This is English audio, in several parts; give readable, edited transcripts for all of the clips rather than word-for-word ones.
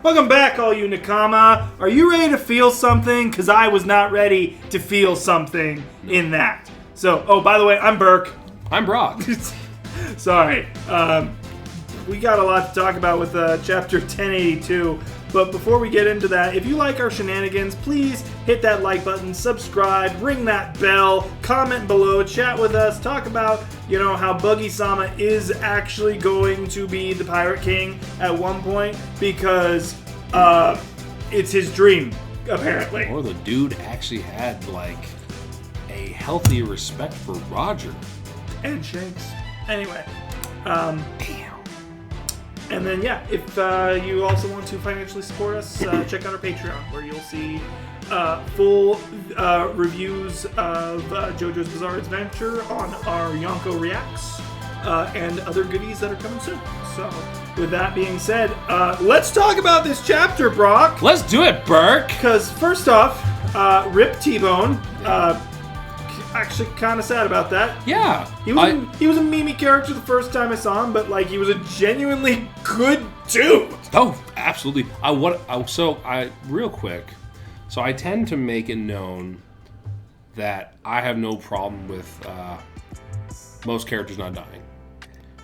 Welcome back, all you Nakama. Are you ready to feel something? Because I was not ready to feel something in that. So, oh, by the way, I'm Burke. I'm Brock. Sorry. We got a lot to talk about with Chapter 1082. But before we get into that, if you like our shenanigans, please hit that like button, subscribe, ring that bell, comment below, chat with us, talk about, how Buggy-sama is actually going to be the Pirate King at one point, because it's his dream, apparently. Or the dude actually had, a healthy respect for Roger. And Shanks. Anyway. Damn. And then, if you also want to financially support us, check out our Patreon, where you'll see full reviews of JoJo's Bizarre Adventure on our Yonko Reacts and other goodies that are coming soon. So, with that being said, let's talk about this chapter, Brock. Let's do it, Burke. Because, first off, Rip T-Bone. Actually kind of sad about that. Yeah. He was a Mimi character the first time I saw him, but he was a genuinely good dude. Oh, absolutely. Real quick. So I tend to make it known that I have no problem with most characters not dying.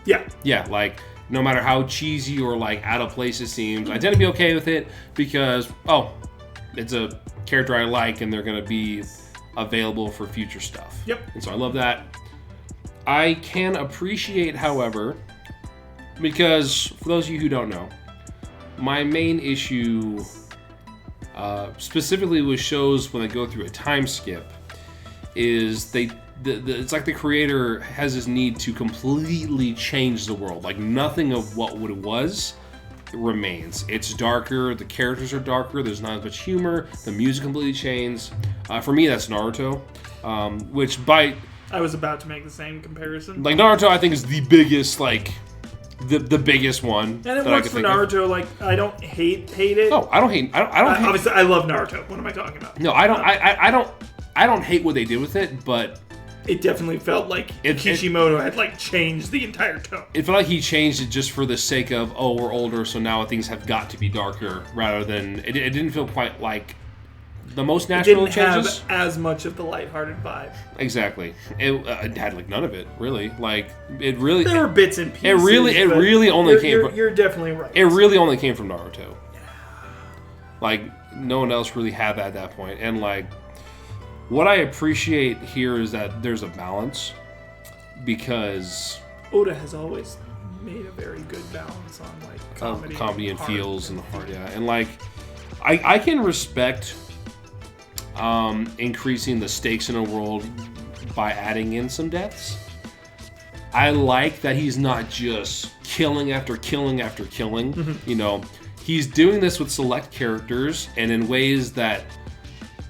Yeah. Yeah, no matter how cheesy or out of place it seems, I tend to be okay with it because it's a character I like and they're going to be available for future stuff. Yep. And so I love that. I can appreciate, however, because for those of you who don't know, my main issue specifically with shows when they go through a time skip is it's like the creator has this need to completely change the world. Nothing of what it was remains. It's darker, the characters are darker, there's not as much humor, the music completely changed. For me, that's Naruto, I was about to make the same comparison. Naruto, I think, is the biggest, the biggest one. And it works for Naruto. I don't hate it. Oh, I don't hate. I don't. Obviously, I love Naruto. What am I talking about? No, I don't. I don't hate what they did with it, but it definitely felt like Kishimoto had changed the entire tone. It felt like he changed it just for the sake of we're older, so now things have got to be darker, rather than it didn't feel quite like the most natural changes. It didn't have as much of the lighthearted vibe. Exactly. It had none of it, really. It really. There were bits and pieces. It really only came from. You're definitely right. It really only came from Naruto. No one else really had that at that point, and what I appreciate here is that there's a balance, because Oda has always made a very good balance on comedy and feels and heart, yeah. And I can respect increasing the stakes in a world by adding in some deaths. I like that he's not just killing after killing after killing. Mm-hmm. He's doing this with select characters and in ways that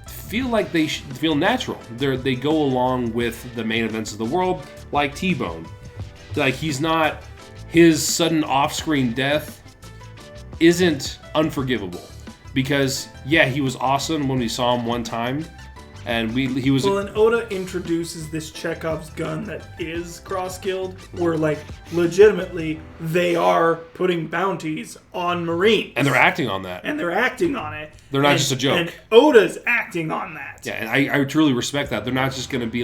feel like they feel natural. They go along with the main events of the world, like T-Bone. He's not, his sudden off-screen death isn't unforgivable, because he was awesome when we saw him one time, and he was. Well, and Oda introduces this Chekhov's gun that is cross-skilled, where legitimately they are putting bounties on Marines, and they're acting on that. They're not just a joke. And Oda's acting on that. Yeah, and I truly respect that. They're not just going to be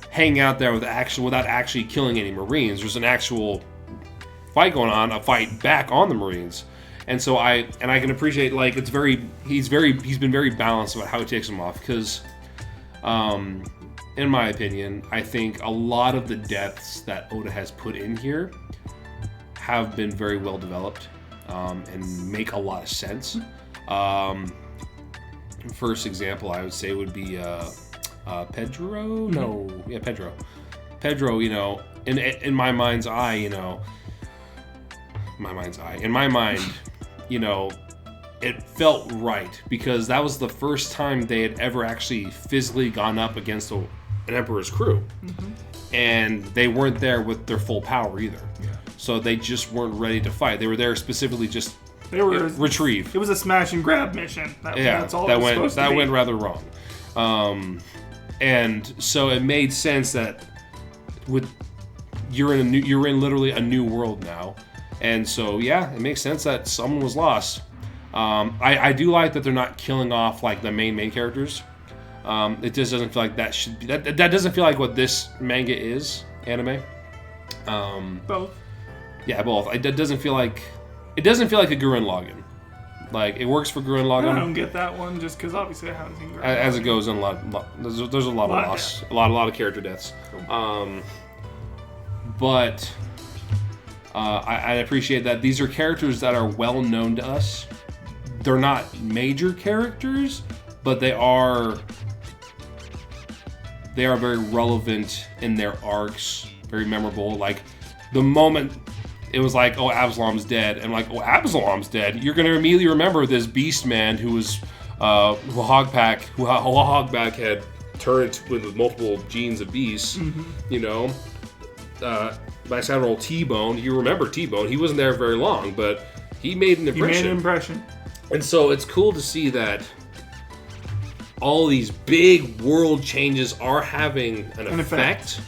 hanging out there without actually killing any Marines. There's an actual fight going on, a fight back on the Marines. And so I can appreciate he's been very balanced about how he takes them off, because in my opinion, I think a lot of the deaths that Oda has put in here have been very well developed and make a lot of sense. First example I would say would be Pedro. No, yeah, Pedro. Pedro, in my mind's eye, in my mind, it felt right, because that was the first time they had ever actually physically gone up against an Emperor's crew. Mm-hmm. And they weren't there with their full power either. Yeah. So they just weren't ready to fight. They were there specifically just retrieve. It was a smash and grab mission. That's all that it was supposed to be. went rather wrong. And so it made sense that you're in literally a new world now, And so, yeah, it makes sense that someone was lost. I do like that they're not killing off like the main characters. It just doesn't feel like that should be that doesn't feel like what this manga is, anime. Both. Yeah, both. It doesn't feel like a Gurren Lagann. Like, it works for Gurren Lagann. I don't get that one just because obviously I haven't seen Gurren Lagann. As it goes in there's a lot of loss, a lot of character deaths. But I appreciate that these are characters that are well known to us. They're not major characters, but they are very relevant in their arcs, very memorable. Like, the moment it was like, oh, Absalom's dead, and like, oh, Absalom's dead, you're gonna immediately remember this beast man who was who Hogback had turned with multiple genes of beasts. You know, by sound roll T-Bone, you remember T-Bone. He wasn't there very long, but he made an impression. And so it's cool to see that all these big world changes are having an effect.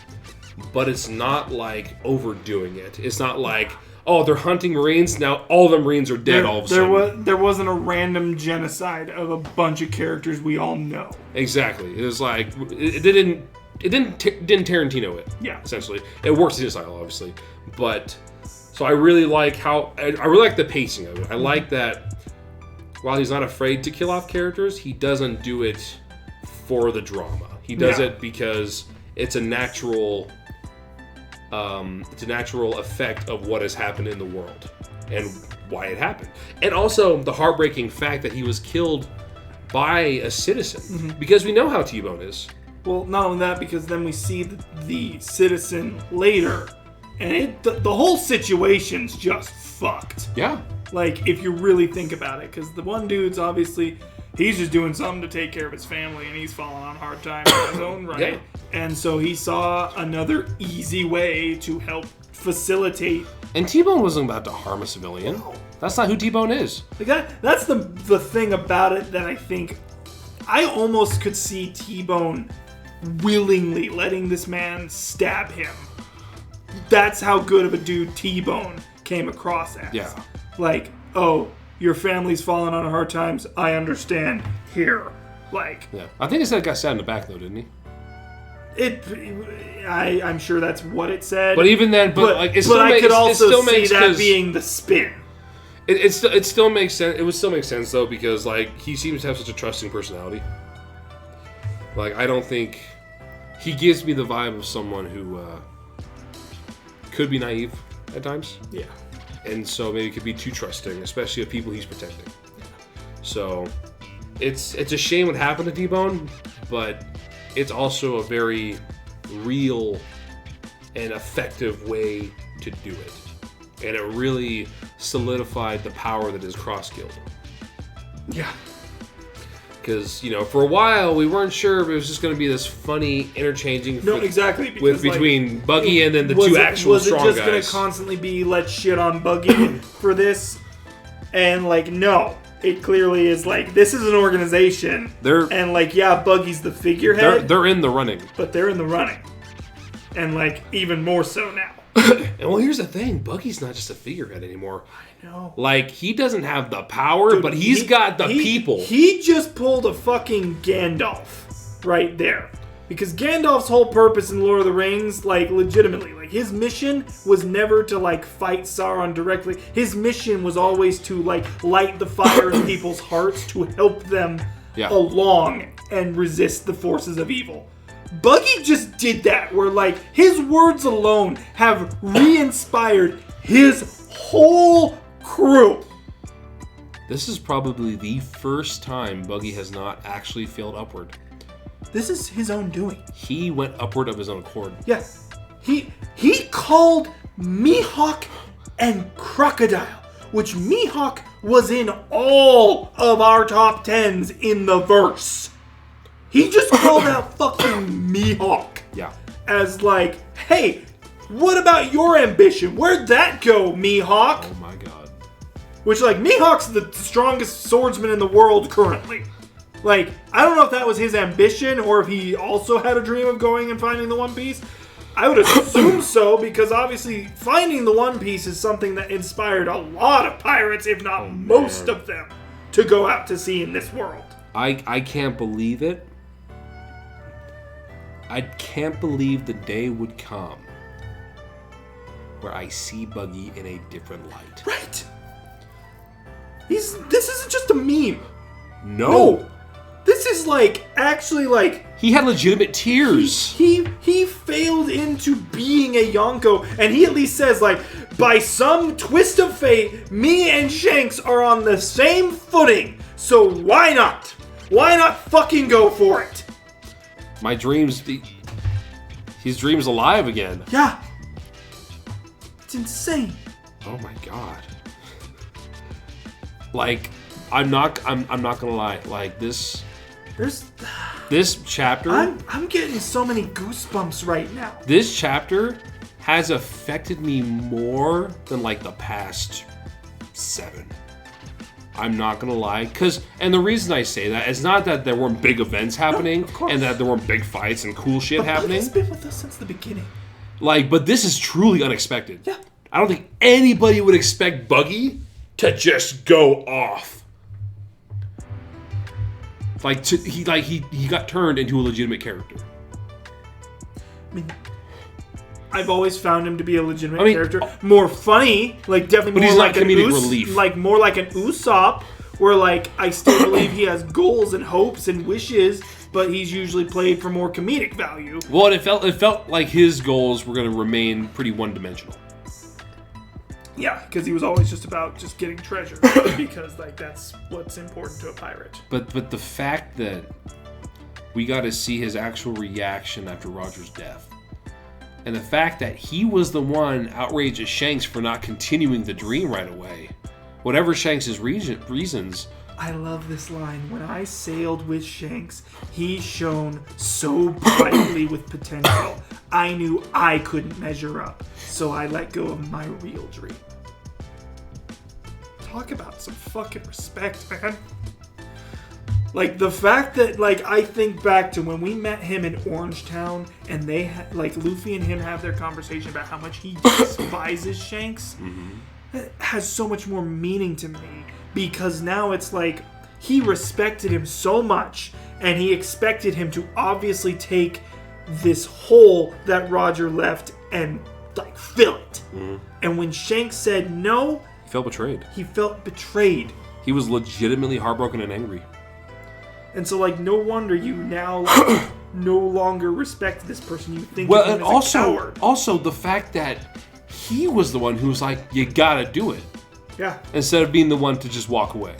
But it's not like overdoing it. It's not like, oh, they're hunting Marines, now all the Marines are dead all of a sudden. There wasn't a random genocide of a bunch of characters we all know. Exactly. It was like, it didn't Tarantino it. Yeah. Essentially. It works in his style, obviously. But, so I really like the pacing of it. I like that while he's not afraid to kill off characters, he doesn't do it for the drama. He does it because it's a natural effect of what has happened in the world and why it happened. And also the heartbreaking fact that he was killed by a citizen, because we know how T-Bone is. Well, not only that, because then we see the citizen later, and the whole situation's just fucked. Yeah. Like, if you really think about it, because the one dude's obviously, he's just doing something to take care of his family, and he's falling on hard times in his own right. Yeah. And so he saw another easy way to help facilitate. And T-Bone wasn't about to harm a civilian. No. That's not who T-Bone is. Like that's the thing about it that I think I almost could see T-Bone willingly letting this man stab him. That's how good of a dude T-Bone came across as. Yeah. Like, oh, your family's falling on hard times. I understand. Here. Like. Yeah. I think he said it got stabbed in the back, though, didn't he? I'm sure that's what it said. But even then, I could also see that being the spin. It still makes sense. It would still make sense though, because like he seems to have such a trusting personality. Like, I don't think he gives me the vibe of someone who could be naive at times. Yeah. And so maybe could be too trusting, especially of people he's protecting. So it's a shame what happened to T-Bone, but it's also a very real and effective way to do it. And it really solidified the power that is Cross Guild. Yeah. Because, for a while, we weren't sure if it was just going to be this funny interchanging between Buggy and then the two actual strong guys. Was it just going to constantly be, let's shit on Buggy for this? And, no. It clearly is this is an organization. Buggy's the figurehead. They're in the running. But they're in the running. And, even more so now. And here's the thing. Buggy's not just a figurehead anymore. I know. He doesn't have the power, but he's got the people. He just pulled a fucking Gandalf right there. Because Gandalf's whole purpose in Lord of the Rings, legitimately, his mission was never to, fight Sauron directly. His mission was always to, light the fire in people's hearts to help them along and resist the forces of evil. Buggy just did that, where, his words alone have re-inspired his whole crew. This is probably the first time Buggy has not actually failed upward. This is his own doing. He went upward of his own accord. Yes. He called Mihawk and Crocodile, which Mihawk was in all of our top 10s in the verse. He just called out fucking Mihawk. Yeah. As hey, what about your ambition? Where'd that go, Mihawk? Oh my god. Which, Mihawk's the strongest swordsman in the world currently. I don't know if that was his ambition or if he also had a dream of going and finding the One Piece. I would assume so, because obviously finding the One Piece is something that inspired a lot of pirates, if not most of them, to go out to sea in this world. I can't believe it. I can't believe the day would come where I see Buggy in a different light. Right. This isn't just a meme. No. This is actually He had legitimate tears. He failed into being a Yonko, and he at least says, by some twist of fate, me and Shanks are on the same footing, so why not? Why not fucking go for it? My dreams... His dream's alive again. Yeah. It's insane. Oh my god. I'm not gonna lie. This chapter... I'm getting so many goosebumps right now. This chapter has affected me more than the past 7. I'm not gonna lie, and the reason I say that is not that there weren't big events happening, and that there weren't big fights and cool shit happening. He's been with us since the beginning. But this is truly unexpected. Yeah. I don't think anybody would expect Buggy to just go off. He got turned into a legitimate character. I mean, I've always found him to be a legitimate character. More funny, definitely but more he's like not an comedic relief. more like an Usopp, where I still believe he has goals and hopes and wishes, but he's usually played for more comedic value. Well, it felt like his goals were going to remain pretty one-dimensional. Yeah, because he was always just about getting treasure, because that's what's important to a pirate. But the fact that we got to see his actual reaction after Roger's death, and the fact that he was the one outraged at Shanks for not continuing the dream right away, whatever Shanks' reasons. I love this line. When I sailed with Shanks, he shone so brightly with potential. I knew I couldn't measure up, so I let go of my real dream. Talk about some fucking respect, man. The fact that, I think back to when we met him in Orangetown, and they Luffy and him have their conversation about how much he despises Shanks. That has so much more meaning to me, because now it's he respected him so much, and he expected him to obviously take this hole that Roger left and fill it. And when Shanks said no, he felt betrayed. He felt betrayed. He was legitimately heartbroken and angry. And so, no wonder you now no longer respect this person. You think well, of him and as a coward. Also the fact that he was the one who was you gotta do it. Yeah. Instead of being the one to just walk away.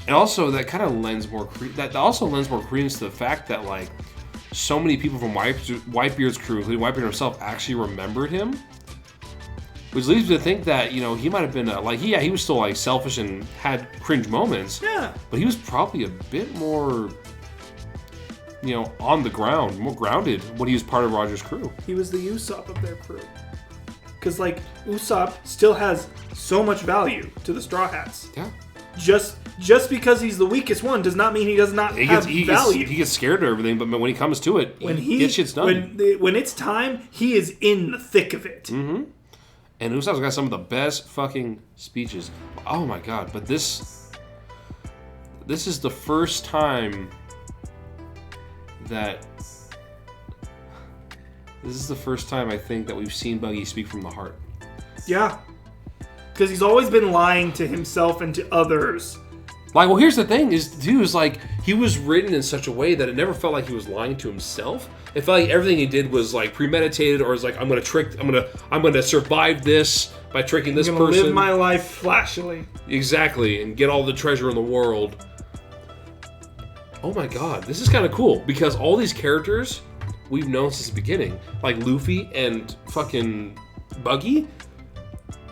And also, that kind of lends more credence to the fact that so many people from Whitebeard's crew, including Whitebeard himself, actually remembered him. Which leads me to think that, he might have been, he was still, selfish and had cringe moments. Yeah. But he was probably a bit more, on the ground, more grounded when he was part of Roger's crew. He was the Usopp of their crew. Because, Usopp still has so much value to the Straw Hats. Yeah. Just because he's the weakest one does not mean he does not have value. He gets scared of everything, but when he comes to it, he gets shit's done. When it's time, he is in the thick of it. Mm-hmm. And Usopp's got some of the best fucking speeches. Oh my god! But this is the first time I think that we've seen Buggy speak from the heart. Yeah, because he's always been lying to himself and to others. Here's the thing: he was written in such a way that it never felt like he was lying to himself. It felt like everything he did was premeditated, or is I'm gonna survive this by tricking this person. I'm gonna live my life flashily. Exactly, and get all the treasure in the world. Oh my god, this is kind of cool, because all these characters we've known since the beginning, like Luffy and fucking Buggy,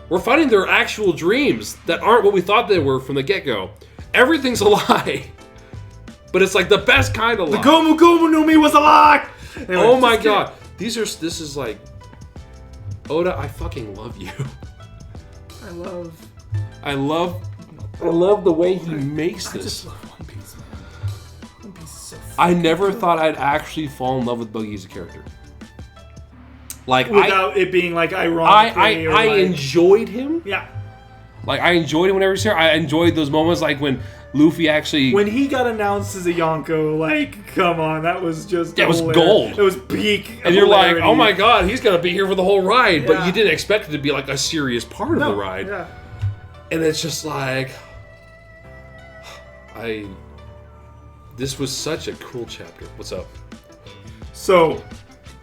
we're fighting their actual dreams that aren't what we thought they were from the get-go. Everything's a lie. But it's the best kind of lie. The Gomu Gomu no Mi was a lie! Anyway, oh my god. This is Oda, I fucking love you. I love the way he makes this. I just love One Piece, man. One Piece is so I never thought I'd actually fall in love with Buggy as a character. Like without it being like ironic. I enjoyed him. Yeah. Like I enjoyed him whenever he was here. I enjoyed those moments like when Luffy actually... When he got announced as a Yonko, like, come on, that was just... That was gold. It was peak. And you're like, oh my god, he's going to be here for the whole ride. Yeah. But you didn't expect it to be like a serious part of the ride. Yeah. And it's just like... This was such a cool chapter. What's up? So...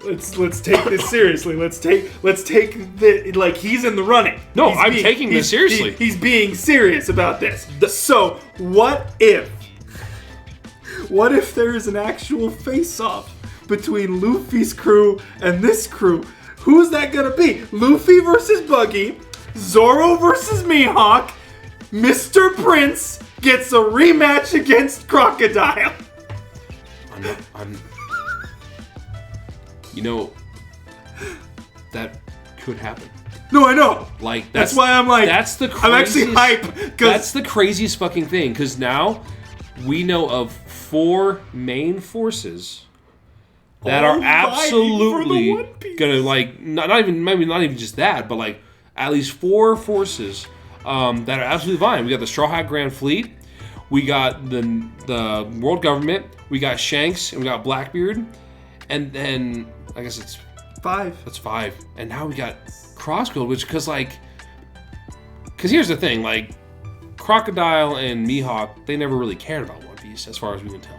Let's take this seriously. Let's take the like he's in the running. No, I'm taking this seriously. He's being serious about this. So what if there is an actual face-off between Luffy's crew and this crew? Who's that gonna be? Luffy versus Buggy, Zoro versus Mihawk, Mr. Prince gets a rematch against Crocodile. You know, that could happen. No, I know. Like that's why I'm like. That's the craziest, I'm actually hype. That's the craziest fucking thing. Because now we know of 4 main forces that are absolutely gonna like not even just that, but like at least 4 forces that are absolutely fine. We got the Straw Hat Grand Fleet. We got the world government. We got Shanks and we got Blackbeard. And then, I guess it's 5. That's 5. And now we got Crossgold, because here's the thing, like, Crocodile and Mihawk, they never really cared about One Piece, as far as we can tell.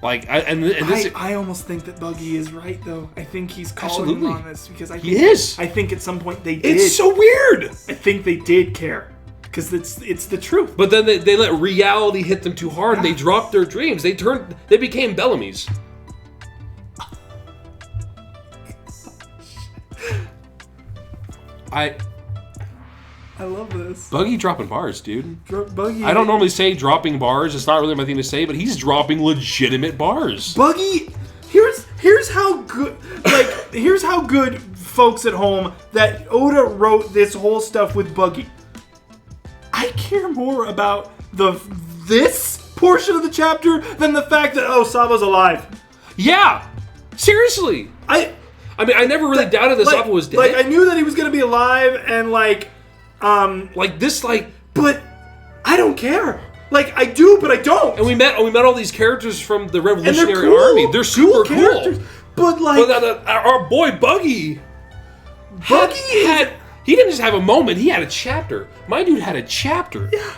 Like, I almost think that Buggy is right, though. I think he's calling on this, because I think at some point they did. It's so weird! I think they did care. Because it's the truth. But then they let reality hit them too hard, and they dropped their dreams. They became Bellamy's. I love this. Buggy dropping bars, dude. Buggy. I don't normally say dropping bars. It's not really my thing to say, but he's dropping legitimate bars. Buggy. Here's how good. Like here's how good, folks at home, that Oda wrote this whole stuff with Buggy. I care more about this portion of the chapter than the fact that Saba's alive. Yeah. Seriously. I mean, I never really doubted that Saba was dead. Like, I knew that he was going to be alive, and like this, but I don't care. Like, I do, but I don't. And we met all these characters from the Revolutionary cool, Army. They're super cool. But like, our boy Buggy had he didn't just have a moment. He had a chapter. My dude had a chapter. Yeah.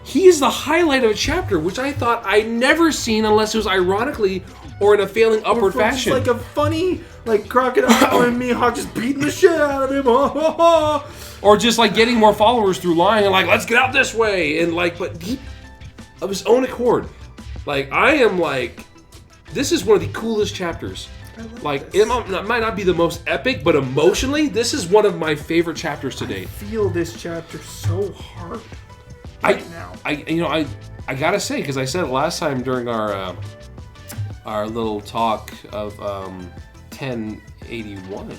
He is the highlight of a chapter, which I thought I'd never seen unless it was ironically or in a failing upward fashion. Just like a funny, like Crocodile and Mihawk just beating the shit out of him. Or just like getting more followers through lying and like, let's get out this way. And like, but he, of his own accord, like I am like, this is one of the coolest chapters. Like it might not be the most epic, but emotionally, this is one of my favorite chapters to date. I feel this chapter so hard now. I gotta say, because I said it last time during our little talk of 1081.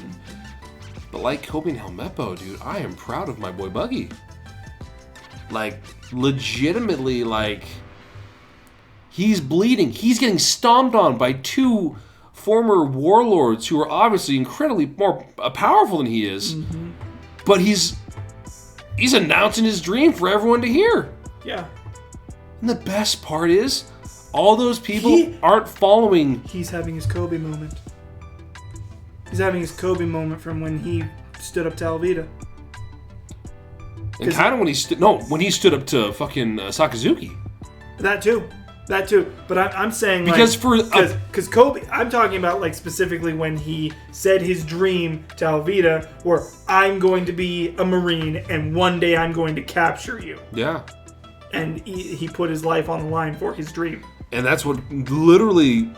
But like Kobe and Helmeppo, dude, I am proud of my boy Buggy. Like, legitimately, like, he's bleeding. He's getting stomped on by 2 former warlords who are obviously incredibly more powerful than he is. Mm-hmm. But he's announcing his dream for everyone to hear. Yeah. And the best part is, all those people aren't following. He's having his Kobe moment. He's having his Kobe moment from when he stood up to Alvida. And kind of when he stood up to fucking Sakazuki. That too. But I'm saying because because Kobe, I'm talking about like specifically when he said his dream to Alvida, where I'm going to be a Marine and one day I'm going to capture you. Yeah. And he put his life on the line for his dream. And that's what literally,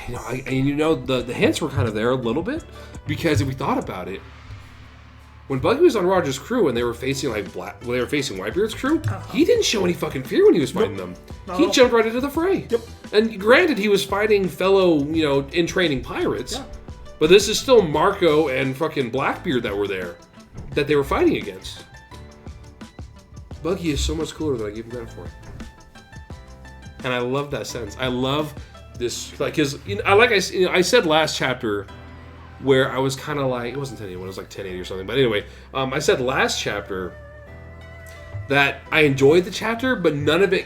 the hints were kind of there a little bit, because if we thought about it, when Buggy was on Roger's crew and they were facing Whitebeard's crew, he didn't show any fucking fear when he was fighting them. He jumped right into the fray. Yep. And granted, he was fighting fellow, in training pirates, but this is still Marco and fucking Blackbeard that were there, that they were fighting against. Buggy is so much cooler than I gave him credit for. And I love that sentence. I love this, like, because I said last chapter where I was kind of like, it wasn't 1081, it was like 1080 or something. But anyway, I said last chapter that I enjoyed the chapter, but none of it,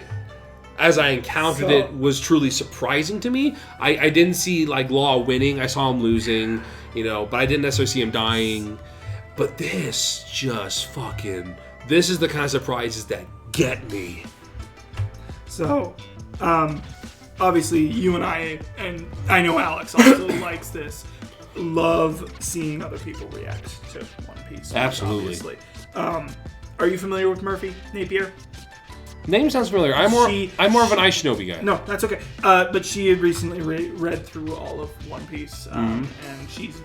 as I encountered it, was truly surprising to me. I didn't see like Law winning. I saw him losing, but I didn't necessarily see him dying. But this just fucking, this is the kind of surprises that get me. So, obviously you and I know Alex also likes this, love seeing other people react to One Piece. Absolutely. Obviously. Are you familiar with Murphy Napier? Name sounds familiar. I'm more of an Aishinobi guy. No, that's okay. But she had recently read through all of One Piece, and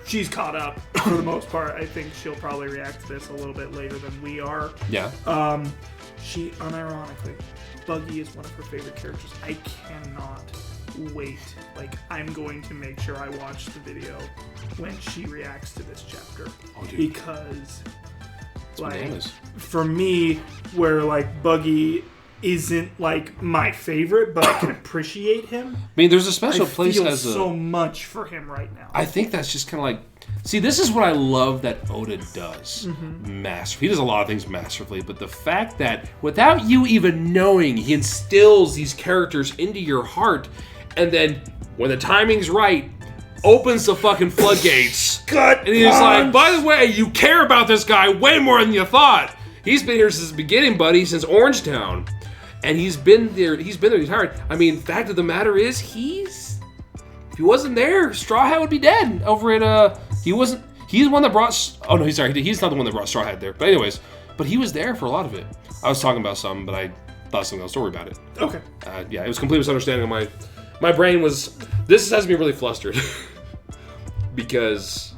she's caught up for the most part. I think she'll probably react to this a little bit later than we are. Yeah. She, unironically, Buggy is one of her favorite characters. I cannot wait. Like, I'm going to make sure I watch the video when she reacts to this chapter. Oh, dude. Because, like, bananas. For me, where, like, Buggy isn't, like, my favorite, but I can appreciate him. I mean, there's a special place I feel so much for him right now. I think that's just kind of like, see, this is what I love that Oda does. He does a lot of things masterfully, but the fact that without you even knowing, he instills these characters into your heart, and then when the timing's right, opens the fucking floodgates. And he's like, by the way, you care about this guy way more than you thought. He's been here since the beginning, buddy, since Orangetown. And he's been there the entire time. I mean, fact of the matter is, if he wasn't there, Straw Hat would be dead over at, he's the one that brought, he's not the one that brought Straw Hat there. But anyways, he was there for a lot of it. I was talking about something, but I thought something else story about it. Okay. Yeah, it was a complete misunderstanding of my brain was, this has me really flustered. Because,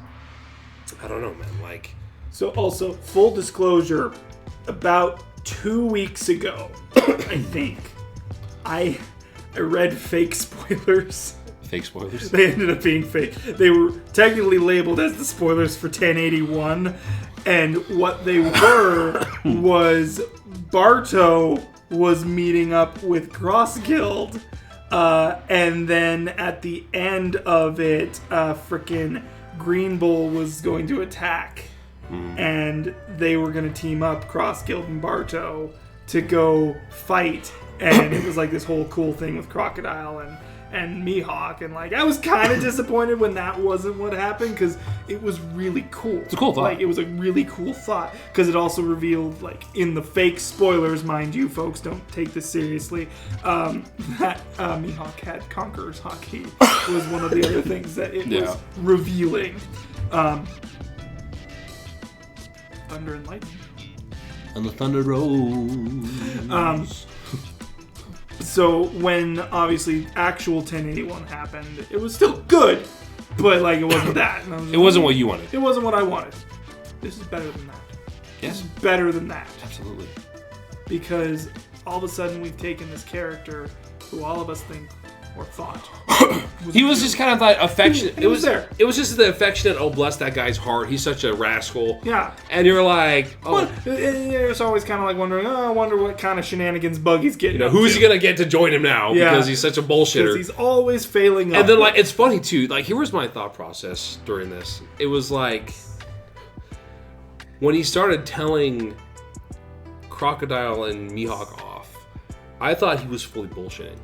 I don't know, man, like. So also, full disclosure, about 2 weeks ago, I think, I read fake spoilers. Fake spoilers? They ended up being fake. They were technically labeled as the spoilers for 1081, and what they were was Barto was meeting up with Cross Guild, and then at the end of it, frickin' Green Bull was going to attack. And they were going to team up, Cross Guild and Barto, to go fight. And it was like this whole cool thing with Crocodile and Mihawk. And like, I was kind of disappointed when that wasn't what happened, because it was really cool. It's a cool thought. Like, it was a really cool thought, because it also revealed, like, in the fake spoilers, mind you, folks, don't take this seriously, that Mihawk had Conqueror's Haki was one of the other things that it was revealing. Thunder and lightning. And the thunder rolls. So when obviously actual 1081 happened, it was still good, but like it wasn't that. It wasn't what you wanted. It wasn't what I wanted. This is better than that. Yes. This is better than that. Absolutely. Because all of a sudden we've taken this character who all of us think or thought. He was just kind of like affectionate. It was there. It was just the affectionate, oh, bless that guy's heart. He's such a rascal. Yeah. And you're like, oh. It's always kind of like wondering, I wonder what kind of shenanigans Buggy's getting. Who's he going to get to join him now? Yeah. Because he's such a bullshitter. Because he's always failing up. And then, like, it's funny, too. Like, here was my thought process during this. It was like, when he started telling Crocodile and Mihawk off, I thought he was fully bullshitting.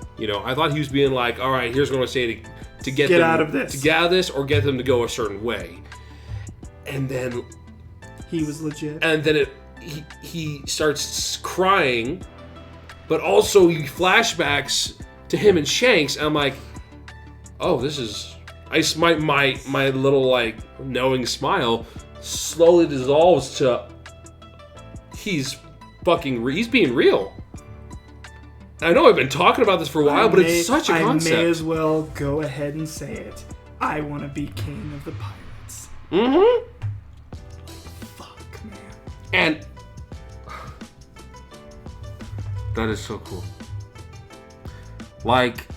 I thought he was being like, all right, here's what I'm going to say to get them out of this. To get out of this or get them to go a certain way. And then he was legit. And then he starts crying, but also he flashbacks to him and Shanks. And I'm like, oh, this is... my little, like, knowing smile slowly dissolves to... He's being real. I know I've been talking about this for a while, but it's such a concept. I may as well go ahead and say it. I want to be king of the pirates. Mm-hmm. Fuck, man. And that is so cool. Like,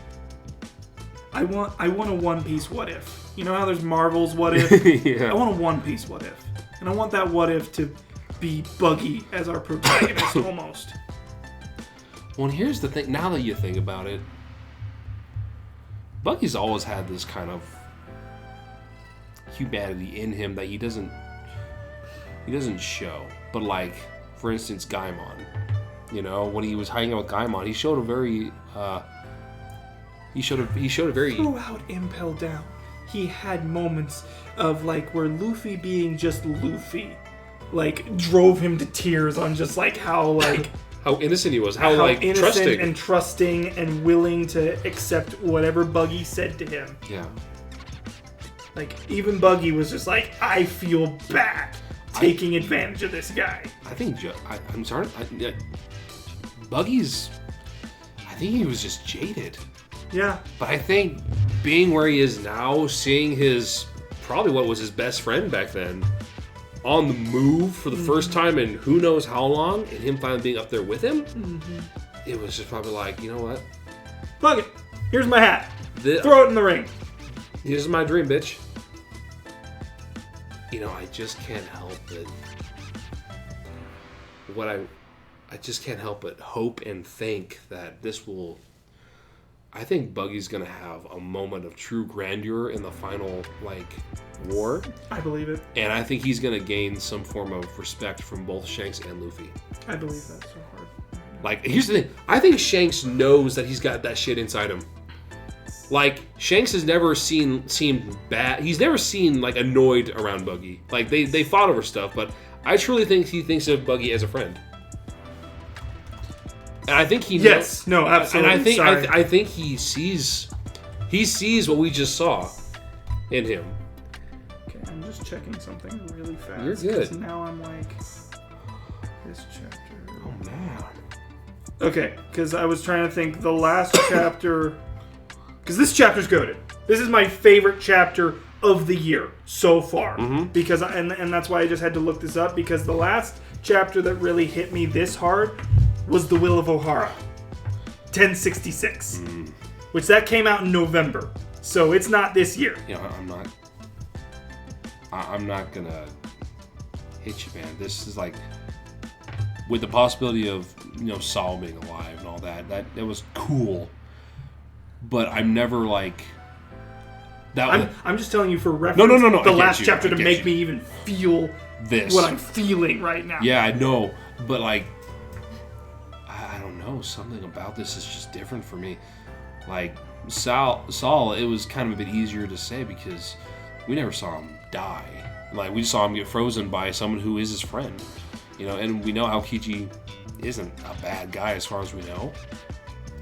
I want a One Piece what if. You know how there's Marvel's what if? Yeah. I want a One Piece what if. And I want that what if to be Buggy as our protagonist almost. Well, here's the thing. Now that you think about it, Buggy's always had this kind of humanity in him that he doesn't show. But like, for instance, Gaimon. You know, when he was hanging out with Gaimon, he showed a very throughout Impel Down, he had moments of like where Luffy being just Luffy, like drove him to tears on just like how like how innocent he was, how like innocent trusting and willing to accept whatever Buggy said to him. Yeah. Like even Buggy was just like, I feel bad taking advantage of this guy. I think I'm sorry. Buggy's. I think he was just jaded. Yeah. But I think being where he is now, seeing his probably what was his best friend back then on the move for the first time in who knows how long, and him finally being up there with him, it was just probably like, you know what? Fuck it. Here's my hat. Throw it in the ring. Here's my dream, bitch. You know, I just can't help it. I just can't help but hope and think that this will... I think Buggy's going to have a moment of true grandeur in the final, like, war. I believe it. And I think he's going to gain some form of respect from both Shanks and Luffy. I believe that so hard. Like, here's the thing. I think Shanks knows that he's got that shit inside him. Like, Shanks has never seemed bad. He's never seen, like, annoyed around Buggy. Like, they fought over stuff, but I truly think he thinks of Buggy as a friend. And I think he knows. Yes, no, absolutely. And I think he sees what we just saw in him. Okay, I'm just checking something really fast. You're good. 'Cause now I'm like, this chapter. Oh man. Okay, because I was trying to think the last chapter. Because this chapter's goated. This is my favorite chapter of the year so far. Because and that's why I just had to look this up, because the last chapter that really hit me this hard was The Will of Ohara, 1066, which that came out in November, so it's not this year. You know, I'm not gonna hit you, man. This is like, with the possibility of, you know, Saul being alive and all that it was cool, but I'm never like that. I'm just telling you for reference. No. The last chapter to make me even feel this what I'm feeling right now. Yeah, I know, but like, I don't know, something about this is just different for me. Like Saul, it was kind of a bit easier to say because we never saw him die. Like, we saw him get frozen by someone who is his friend, you know, and we know Aokiji isn't a bad guy as far as we know.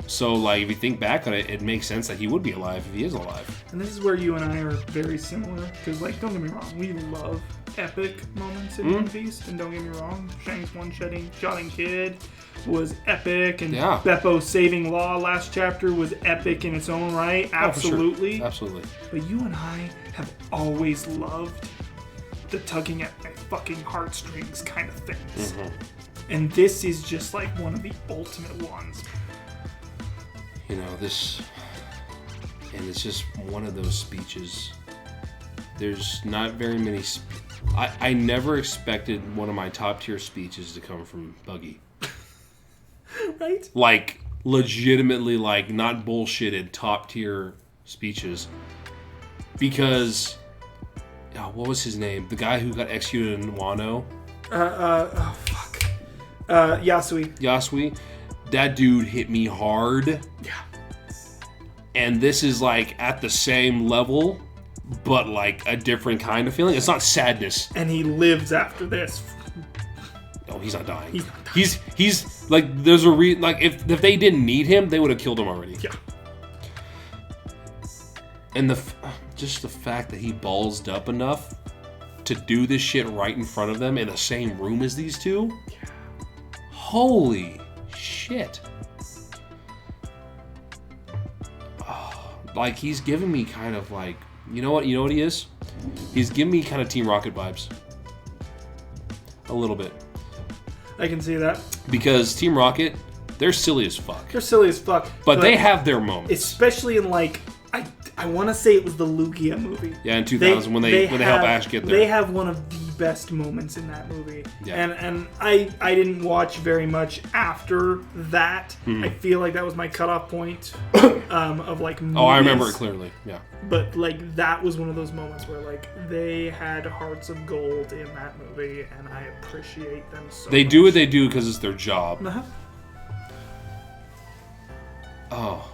So, like, if you think back on it, it makes sense that he would be alive if he is alive. And this is where you and I are very similar, because, like, don't get me wrong, we love epic moments in One Piece, and don't get me wrong, Shanks one-shotting Kid was epic, and Beppo saving Law last chapter was epic in its own right, absolutely. Sure. Absolutely. But you and I have always loved the tugging at my fucking heartstrings kind of things. And this is just, like, one of the ultimate ones. You know, and it's just one of those speeches. There's not very many. I never expected one of my top tier speeches to come from Buggy. Right? Like, legitimately, like, not bullshitted top tier speeches. Because, what was his name? The guy who got executed in Wano? Yasui. That dude hit me hard. Yeah. And this is like at the same level, but like a different kind of feeling. It's not sadness. And he lives after this. No, he's not dying. He's like, there's a like if they didn't need him, they would have killed him already. Yeah. And just the fact that he ballsed up enough to do this shit right in front of them in the same room as these two. Yeah. Holy shit. Oh, like, he's giving me kind of like, you know what he is? He's giving me kind of Team Rocket vibes. A little bit. I can see that. Because Team Rocket, they're silly as fuck. But they have their moments. Especially in, like, I want to say it was the Lugia movie. Yeah, in 2000 when they help Ash get there. They have one of the best moments in that movie. Yeah. And I didn't watch very much after that. I feel like that was my cutoff point of like movies. Oh, I remember it clearly. Yeah. But like that was one of those moments where like they had hearts of gold in that movie, and I appreciate them so They much. do what they do because it's their job. Uh-huh. Oh,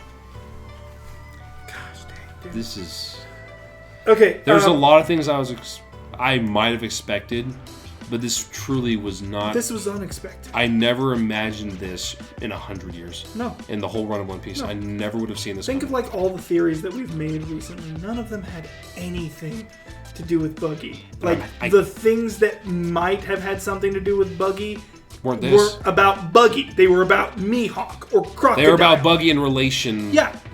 Gosh dang, dude. this is... Okay. There's a lot of things I might have expected, but this truly was not... This was unexpected. I never imagined this in 100 years. No. In the whole run of One Piece. No. I never would have seen this Think coming. of like all the theories that we've made recently. None of them had anything to do with Buggy. Like the things that might have had something to do with Buggy weren't about Buggy. They were about Mihawk or Crocodile. They were about Buggy in relation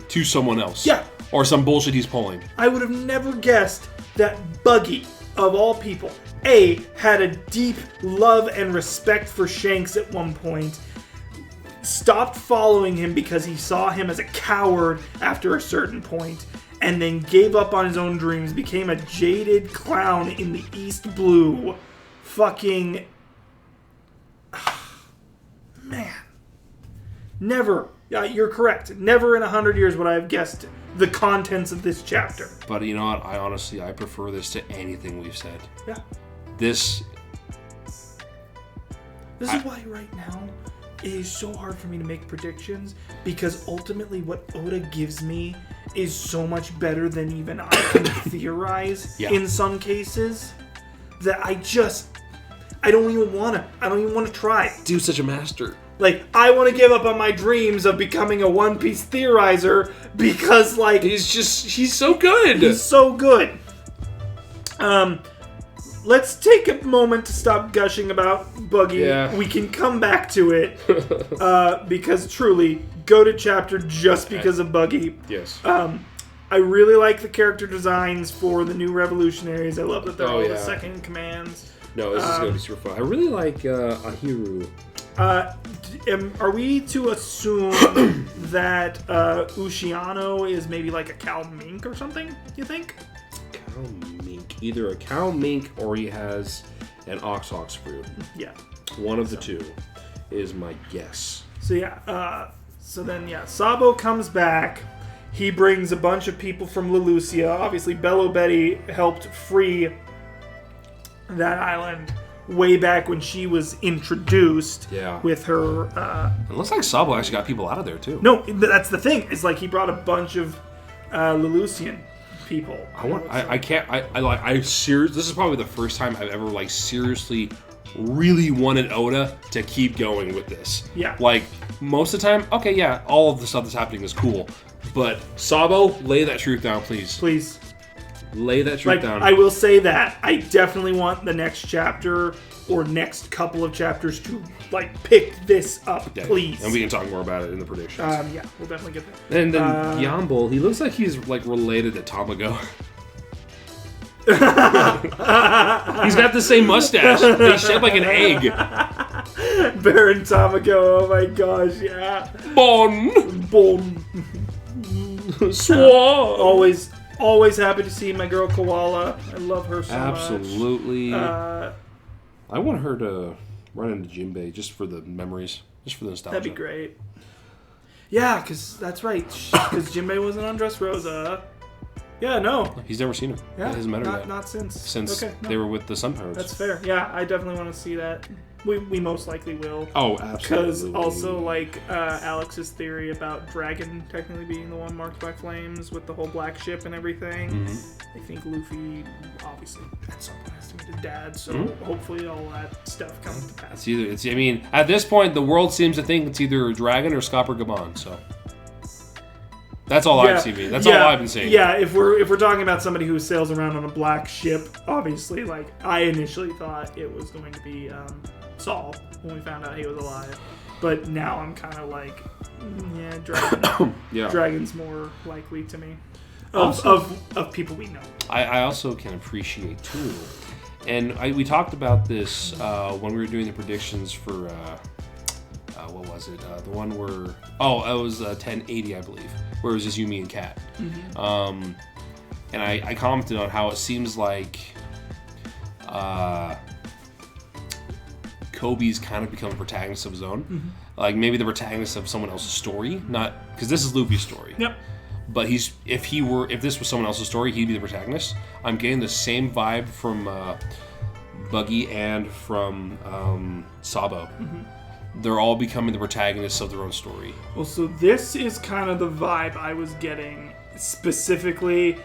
to someone else. Yeah. Or some bullshit he's pulling. I would have never guessed that Buggy, of all people, had a deep love and respect for Shanks at one point, stopped following him because he saw him as a coward after a certain point, and then gave up on his own dreams, became a jaded clown in the East Blue. Fucking... Man. Never. You're correct. Never in 100 years would I have guessed the contents of this chapter. But you know what? I prefer this to anything we've said. Yeah. This is why right now it is so hard for me to make predictions, because ultimately what Oda gives me is so much better than even I can theorize in some cases, that I don't even want to try. dude's such a master. Like, I want to give up on my dreams of becoming a One Piece theorizer because, like... He's so good! He's so good. Let's take a moment to stop gushing about Buggy. Yeah. We can come back to it. Because, truly, go to chapter just because of Buggy. Yes. I really like the character designs for the new revolutionaries. I love that they're all the second in commands. No, this is going to be super fun. I really like Ahiru. Are we to assume that Ushiano is maybe like a cow mink or something, you think? Cow mink. Either a cow mink or he has an ox fruit. Yeah. One of the two is my guess. So Sabo comes back. He brings a bunch of people from Lelucia. Obviously, Bello Betty helped free that island way back when she was introduced with her... It looks like Sabo actually got people out of there, too. No, that's the thing. It's like he brought a bunch of Lelucian people. This is probably the first time I've ever, like, seriously really wanted Oda to keep going with this. Yeah. Like, most of the time, okay, yeah, all of the stuff that's happening is cool. But Sabo, lay that truth down, please. Please. Lay that truth down. I will say that. I definitely want the next chapter or next couple of chapters to, like, pick this up, please. And we can talk more about it in the predictions. Yeah, we'll definitely get that. And then Yamble, he looks like he's, like, related to Tamago. He's got the same mustache. They shed like an egg. Baron Tamago, oh my gosh, yeah. Bon. Swan. Always happy to see my girl Koala. I love her so much. Absolutely. I want her to run into Jinbei just for the memories, just for the nostalgia. That'd be great. Yeah, because that's right. Because Jinbei wasn't on Dressrosa. Yeah, no. He's never seen her. Yeah, he hasn't met her yet. Not since. They were with the Sun Pirates. That's fair. Yeah, I definitely want to see that. We most likely will. Oh, absolutely. Because also, like, Alex's theory about Dragon technically being the one marked by flames with the whole black ship and everything. Mm-hmm. I think Luffy, obviously, at some point has to meet his dad, so hopefully all that stuff comes to pass. I mean, at this point, the world seems to think it's either a dragon or Scopper Gabon, so... That's all I've seen. That's all I've been seeing. Yeah, if we're talking about somebody who sails around on a black ship, obviously, like, I initially thought it was going to be Saul when we found out he was alive. But now I'm kind of like, Dragon. Dragon's more likely to me. Of people we know. I also can appreciate, too, and we talked about this when we were doing the predictions for... what was it? The one where... Oh, it was 1080, I believe, where it was just Yumi and Kat. Mm-hmm. And I commented on how it seems like Kobe's kind of become a protagonist of his own. Like maybe the protagonist of someone else's story, not because this is Luffy's story. Yep. But if this was someone else's story, he'd be the protagonist. I'm getting the same vibe from Buggy and from Sabo. They're all becoming the protagonists of their own story. Well, so this is kind of the vibe I was getting specifically.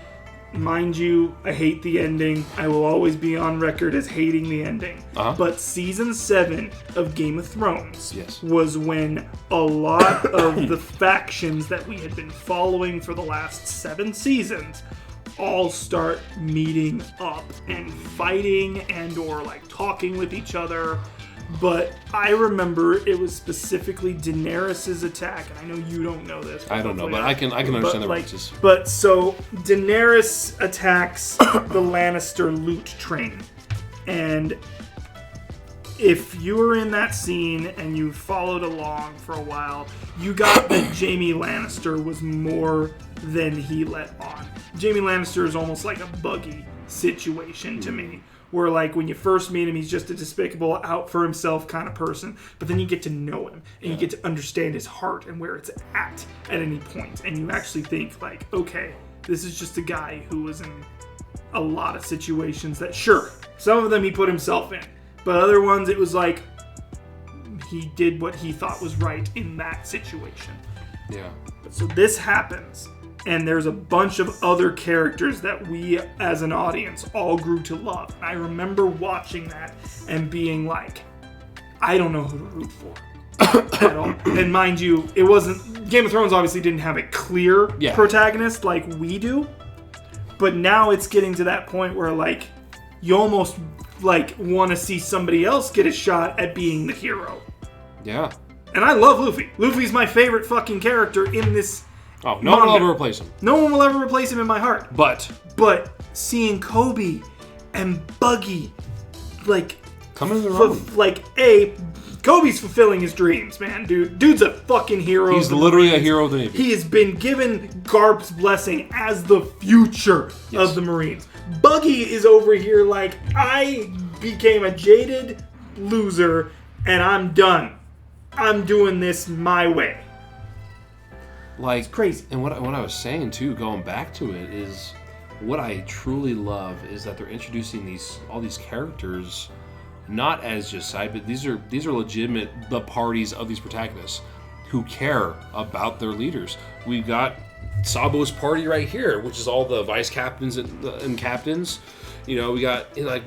Mind you, I hate the ending. I will always be on record as hating the ending. But season 7 of Game of Thrones was when a lot of the factions that we had been following for the last 7 seasons all start meeting up and fighting and or like talking with each other. But I remember it was specifically Daenerys' attack, and I know you don't know this. I don't know, but I can understand the references. But so Daenerys attacks the Lannister loot train, and if you were in that scene and you followed along for a while, you got that Jaime Lannister was more than he let on. Jaime Lannister is almost like a Buggy situation to me. Where, like, when you first meet him, he's just a despicable, out-for-himself kind of person. But then you get to know him, and you get to understand his heart and where it's at any point. And you actually think, like, okay, this is just a guy who was in a lot of situations that, sure, some of them he put himself in. But other ones, it was like, he did what he thought was right in that situation. Yeah. So this happens. And there's a bunch of other characters that we, as an audience, all grew to love. And I remember watching that and being like, I don't know who to root for at all. And mind you, it wasn't... Game of Thrones obviously didn't have a clear protagonist like we do. But now it's getting to that point where, like, you almost, like, want to see somebody else get a shot at being the hero. Yeah. And I love Luffy. Luffy's my favorite fucking character in this... Oh, no one will ever replace him. No one will ever replace him in my heart. But seeing Kobe and Buggy, like... coming in their own. Kobe's fulfilling his dreams, man. Dude's a fucking hero. He's literally a hero of the Navy. He has been given Garp's blessing as the future of the Marines. Buggy is over here like, I became a jaded loser, and I'm done. I'm doing this my way. Like, it's crazy. And what I was saying too, going back to it, is what I truly love is that they're introducing all these characters not as just side, but these are legitimate the parties of these protagonists who care about their leaders. We've got Sabo's party right here, which is all the vice captains and captains. You know,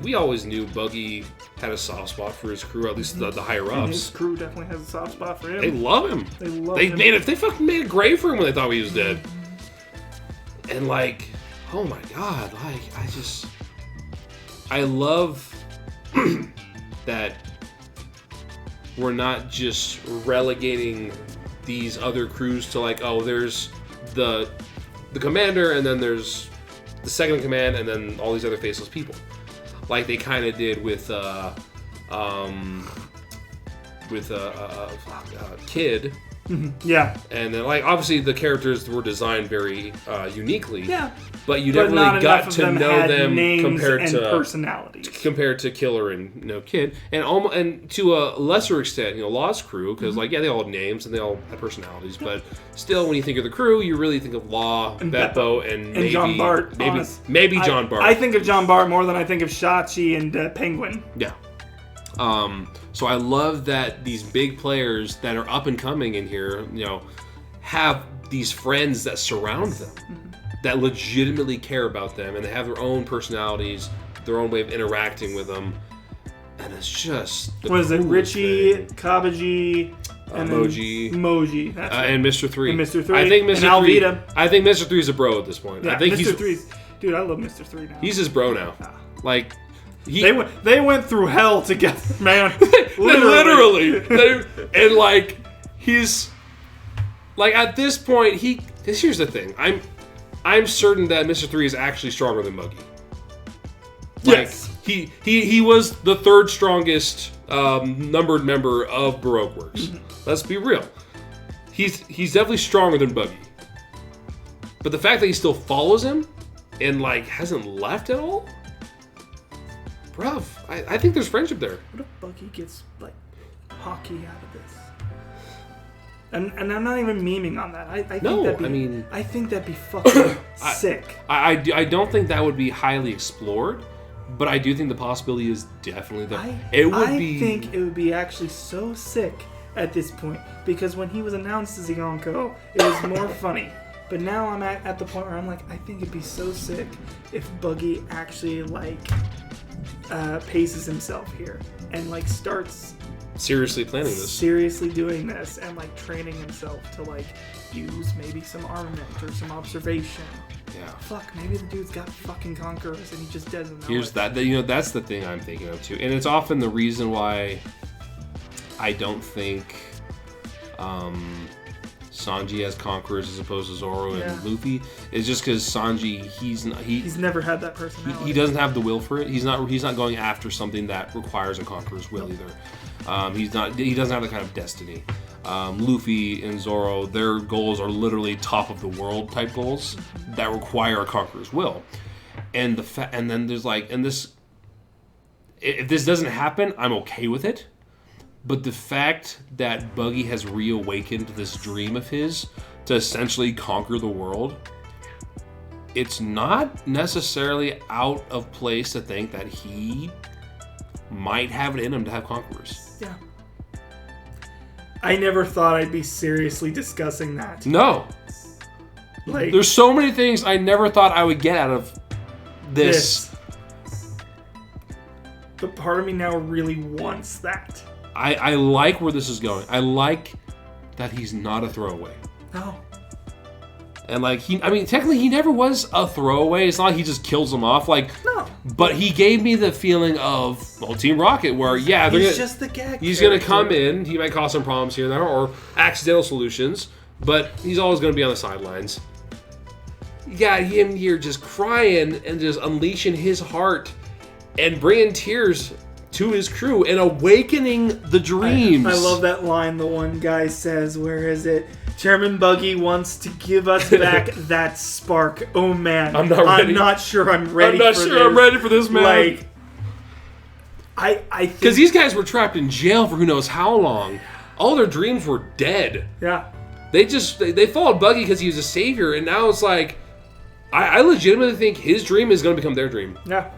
we always knew Buggy had a soft spot for his crew, at least the higher ups. And his crew definitely has a soft spot for him. They love him. They fucking made a grave for him when they thought he was dead. And like, oh my god, like I love that we're not just relegating these other crews to like, oh, there's the commander and then there's the second in command and then all these other faceless people, like they kind of did with Kid. Yeah. And then, like, obviously the characters were designed very uniquely. Yeah. But you never really got to know them compared to personalities. Compared to Killer and Kid, and to a lesser extent, Law's crew, because they all had names and they all had personalities. But still, when you think of the crew, you really think of Law, and Beppo, and maybe John Bart. Maybe John Bart. I think of John Bart more than I think of Shachi and Penguin. Yeah. So I love that these big players that are up and coming in here, have these friends that surround them, that legitimately care about them, and they have their own personalities, their own way of interacting with them, and it's just what is it? Richie, Kabaji, and Moji, that's right. And Mr. 3. And Mr. 3. I think Mr. 3. Alvida. I think Mr. 3 is a bro at this point. Yeah, I think Mr. 3's, dude, I love Mr. 3 now. He's his bro now. Like. They went through hell together, man. Literally. And like he's like at this point here's the thing. I'm certain that Mr. 3 is actually stronger than Buggy. Yes. He was the third strongest numbered member of Baroque Works. Let's be real. He's definitely stronger than Buggy. But the fact that he still follows him and like hasn't left at all. Bruv, I think there's friendship there. What if Buggy gets, like, hockey out of this? And I'm not even memeing on that. I think that'd be fucking sick. I don't think that would be highly explored, but I do think the possibility is definitely there. I think it would be actually so sick at this point, because when he was announced as a Yonko, it was more funny. But now I'm at the point where I'm like, I think it'd be so sick if Buggy actually, like, paces himself here and, like, starts seriously planning this, seriously doing this, and, like, training himself to, like, use maybe some armament or some observation. Yeah. Fuck, maybe the dude's got fucking conquerors and he just doesn't know. Here's that. That's the thing I'm thinking of too, and it's often the reason why I don't think Sanji has conquerors as opposed to Zoro and Luffy is just because Sanji he's never had that personality. He doesn't have the will for it. He's not going after something that requires a conqueror's will either. He doesn't have that kind of destiny. Luffy and Zoro, their goals are literally top of the world type goals that require a conqueror's will. And then there's like, and this, if this doesn't happen, I'm okay with it. But the fact that Buggy has reawakened this dream of his to essentially conquer the world, it's not necessarily out of place to think that he might have it in him to have conquerors. Yeah. I never thought I'd be seriously discussing that. No. Like, there's so many things I never thought I would get out of this. But part of me now really wants that. I like where this is going. I like that he's not a throwaway. No. And like technically he never was a throwaway. It's not like he just kills them off. Like, no. But he gave me the feeling of Team Rocket, where he's just the gag. He's gonna come in. He might cause some problems here and there, or accidental solutions, but he's always gonna be on the sidelines. You got him here just crying and just unleashing his heart and bringing tears to his crew and awakening the dreams. I love that line the one guy says, where is it? Chairman Buggy wants to give us back that spark. Oh man, I'm not sure I'm ready for this, man. Like, I think... Because these guys were trapped in jail for who knows how long. All their dreams were dead. Yeah. They followed Buggy because he was a savior, and now it's like, I legitimately think his dream is going to become their dream. Yeah.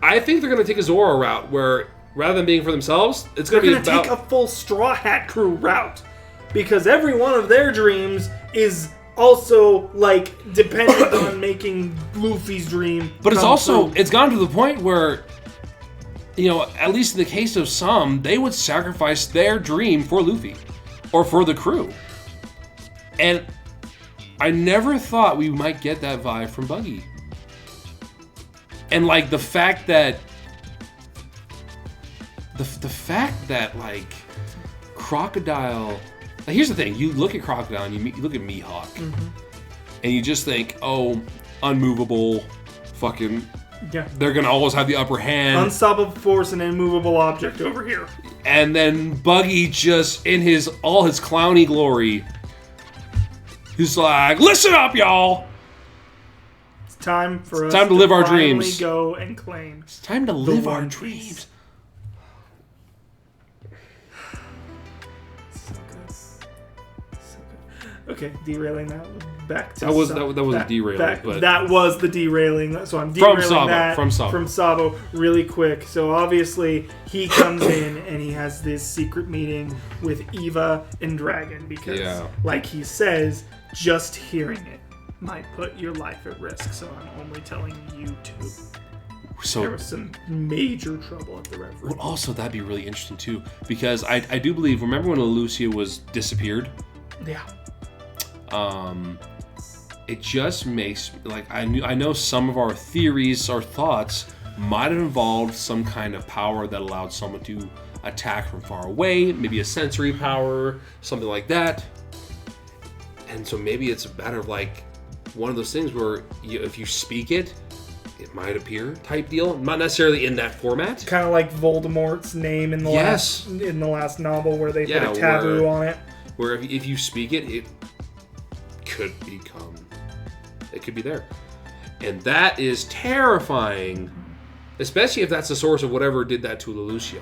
I think they're going to take a Zoro route where, rather than being for themselves, it's going to be about... They're going to take a full Straw Hat Crew route. Because every one of their dreams is also, like, dependent on making Luffy's dream But it's also... It's gone to the point where, at least in the case of some, they would sacrifice their dream for Luffy. Or for the crew. And I never thought we might get that vibe from Buggy. And, like, the fact that... The fact that, like, Crocodile... Now, here's the thing. You look at Crocodile and you look at Mihawk. Mm-hmm. And you just think, oh, unmovable, fucking... Yeah. They're going to always have the upper hand. Unstoppable force and immovable object over here. And then Buggy just, in all his clowny glory, he's like, listen up, y'all! It's time for us to live our dreams. Go and claim. It's time to live our dreams. Okay, derailing that back to that was derailing. But that was the derailing. So I'm derailing from Sabo really quick. So obviously he comes in and he has this secret meeting with Eva and Dragon because, like he says, just hearing it might put your life at risk. So I'm only telling you two. So there was some major trouble at the referee. Well, also that'd be really interesting too, because I do believe. Remember when Lucia was disappeared? Yeah. It just makes I know some of our theories or thoughts might have involved some kind of power that allowed someone to attack from far away, maybe a sensory power, something like that. And so maybe it's a matter of like one of those things where if you speak it might appear type deal, not necessarily in that format. Kind of like Voldemort's name in the last novel where they put a taboo on it. Where if you speak it, it could be there. And that is terrifying Especially if that's the source of whatever did that to Lelouch.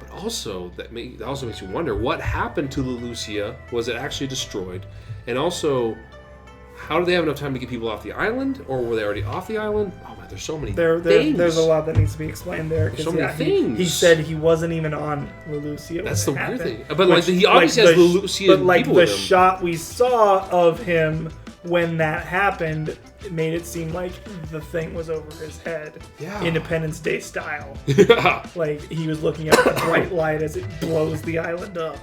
But also, that also makes you wonder, what happened to Lelouch? Was it actually destroyed? And also, how did they have enough time to get people off the island? Or were they already off the island? Oh man, there's so many things. There's a lot that needs to be explained there. There's so many things. He said he wasn't even on Lelouch. That's the weird thing. But he obviously has Lelouch but like people the with him. shot we saw of him when that happened, it made it seem like the thing was over his head. Yeah. Independence Day style. Yeah. Like he was looking at the bright light as it blows the island up.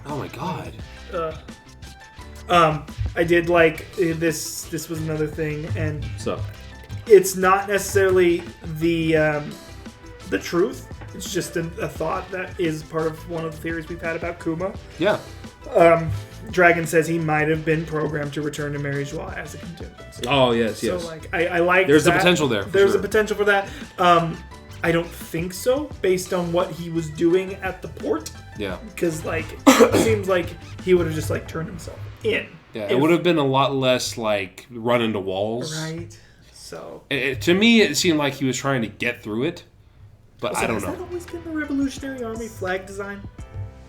Oh my god. I did like this. This was another thing, and So, it's not necessarily the truth. It's just a thought that is part of one of the theories we've had about Kuma. yeah. Dragon says he might have been programmed to return to Mary Joie as a contingency. Oh, yes, yes. So, like, I like There's that. a potential there. There's a potential for that. I don't think so, based on what he was doing at the port. Yeah. Because, like, it seems like he would have just, like, turned himself in. Yeah, it would have been a lot less, like, run into walls. Right. So... To me, it seemed like he was trying to get through it. But I don't know. Has that always been the Revolutionary Army flag design?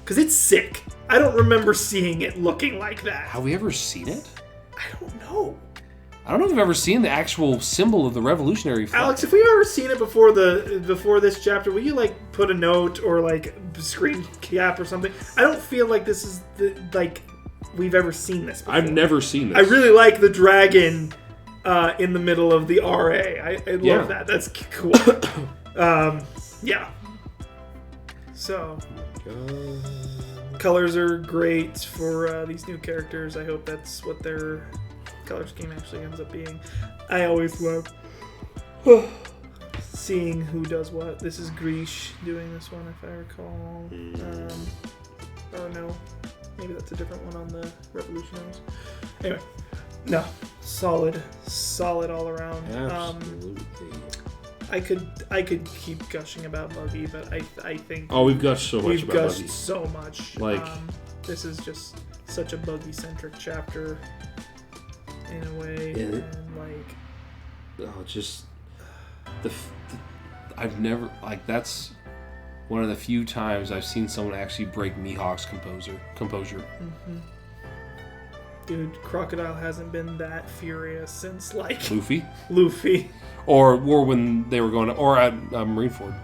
Because it's sick. I don't remember seeing it looking like that. Have we ever seen it? I don't know. I don't know if I've ever seen the actual symbol of the Revolutionary flag. Alex, if we've ever seen it before this chapter, will you like put a note or like screen cap or something? I don't feel like this is we've ever seen this before. I've never seen this. I really like the dragon in the middle of the RA. I love that. That's cool. Yeah. So, colors are great for these new characters. I hope that's what their color scheme actually ends up being. I always love seeing who does what. This is Grish doing this one, if I recall. Or no, maybe that's a different one on the Revolutionaries. Anyway, no, solid all around. Absolutely. I could keep gushing about Buggy, but I think we've gushed so much about Buggy. So much. Like, this is just such a Buggy centric chapter in a way, and just I've never that's one of the few times I've seen someone actually break Mihawk's composure. Mm-hmm. Dude, Crocodile hasn't been that furious since like Luffy. Or when they were going to, or at Marineford,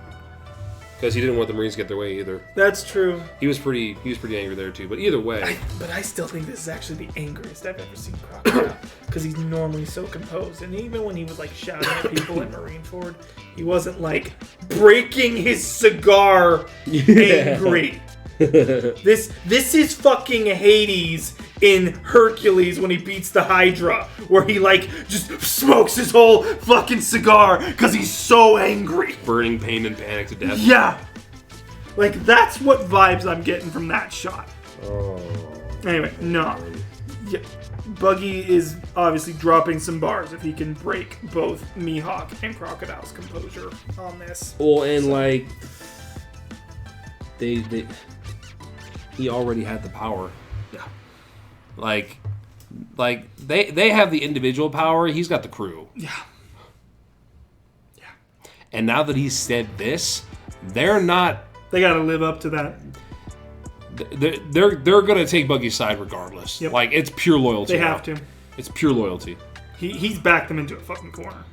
because he didn't want the Marines to get their way either. That's true. He was pretty angry there too. But either way, but I still think this is actually the angriest I've ever seen Crocodile, because he's normally so composed, and even when he was like shouting at people in Marineford, he wasn't like breaking his cigar angry. This is fucking Hades in Hercules when he beats the Hydra, where he like just smokes his whole fucking cigar because he's so angry. Burning pain and panic to death. Yeah. Like that's what vibes I'm getting from that shot. Oh. Anyway, no. Yeah. Buggy is obviously dropping some bars if he can break both Mihawk and Crocodile's composure on this. Well, and like he already had the power. Yeah. Like they have the individual power. He's got the crew. Yeah. And now that he's said this, they're not. They got to live up to that. They're gonna take Buggy's side regardless. Yep. Like it's pure loyalty. They have to. It's pure loyalty. He's backed them into a fucking corner.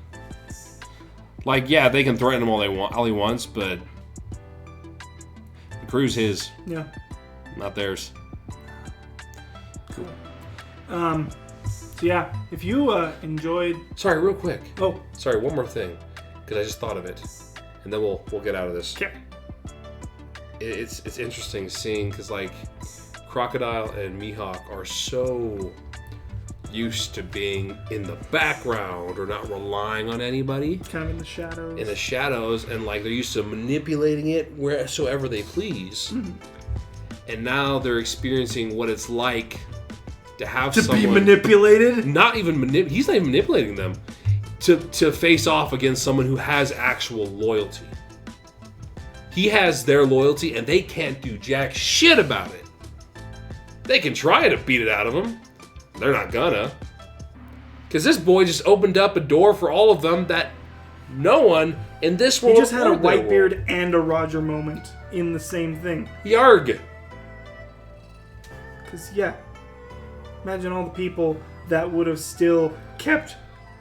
Like yeah, they can threaten him all he wants, but the crew's his. Yeah. Not theirs. Cool. So yeah, if you enjoyed. Sorry, real quick. Oh, sorry. One more thing, because I just thought of it, and then we'll get out of this. Okay. It's interesting seeing because like Crocodile and Mihawk are so used to being in the background or not relying on anybody. Kind of in the shadows. In the shadows, and like they're used to manipulating it wheresoever they please. Mm-hmm. And now they're experiencing what it's like to have someone be manipulated. Not even he's not even manipulating them. To face off against someone who has actual loyalty. He has their loyalty, and they can't do jack shit about it. They can try to beat it out of him. They're not gonna. Because this boy just opened up a door for all of them that No one in this world. He just had a or their Whitebeard world. and a Roger moment in the same thing. Yarg. Because, yeah, imagine all the people that would have still kept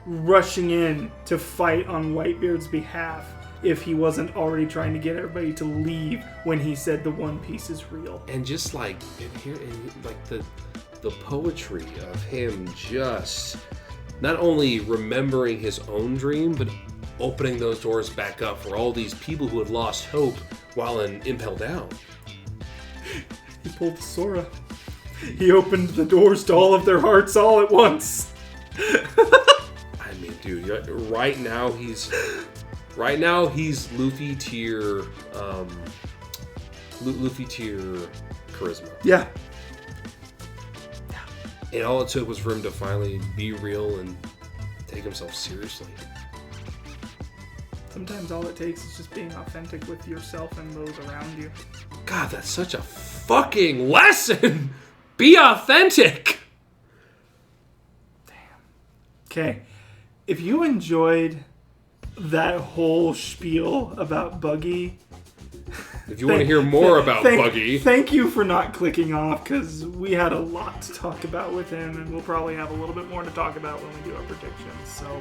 rushing in to fight on Whitebeard's behalf if he wasn't already trying to get everybody to leave when he said the One Piece is real. And just like the poetry of him just not only remembering his own dream, but opening those doors back up for all these people who had lost hope while in Impel Down. He pulled the Sora. He opened the doors to all of their hearts all at once. I mean, dude, right now he's Luffy tier, Luffy tier charisma. Yeah. And all it took was for him to finally be real and take himself seriously. Sometimes all it takes is just being authentic with yourself and those around you. God, that's such a fucking lesson! Be authentic! Damn. Okay. If you enjoyed that whole spiel about Buggy... If you want to hear more about Buggy... Thank you for not clicking off, because we had a lot to talk about with him, and we'll probably have a little bit more to talk about when we do our predictions. So,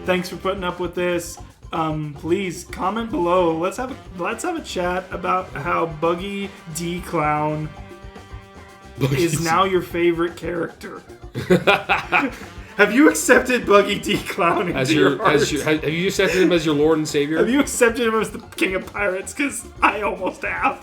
thanks for putting up with this. Please comment below. Let's have a chat about how Buggy D Clown is now your favorite character. Have you accepted Buggy D Clown into your heart? Have you accepted him as your Lord and Savior? Have you accepted him as the King of Pirates? Because I almost have.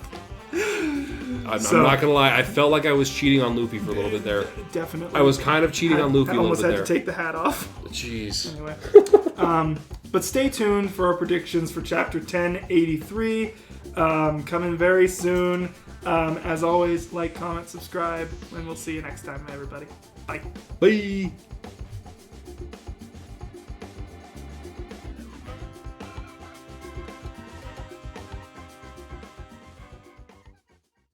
I'm not gonna lie. I felt like I was cheating on Luffy for a little bit there. Definitely. I was kind of cheating on Luffy a little bit there. I almost had to take the hat off. Jeez. Anyway. But stay tuned for our predictions for Chapter 1083. Coming very soon. As always, like, comment, subscribe, and we'll see you next time, everybody. Bye. Bye.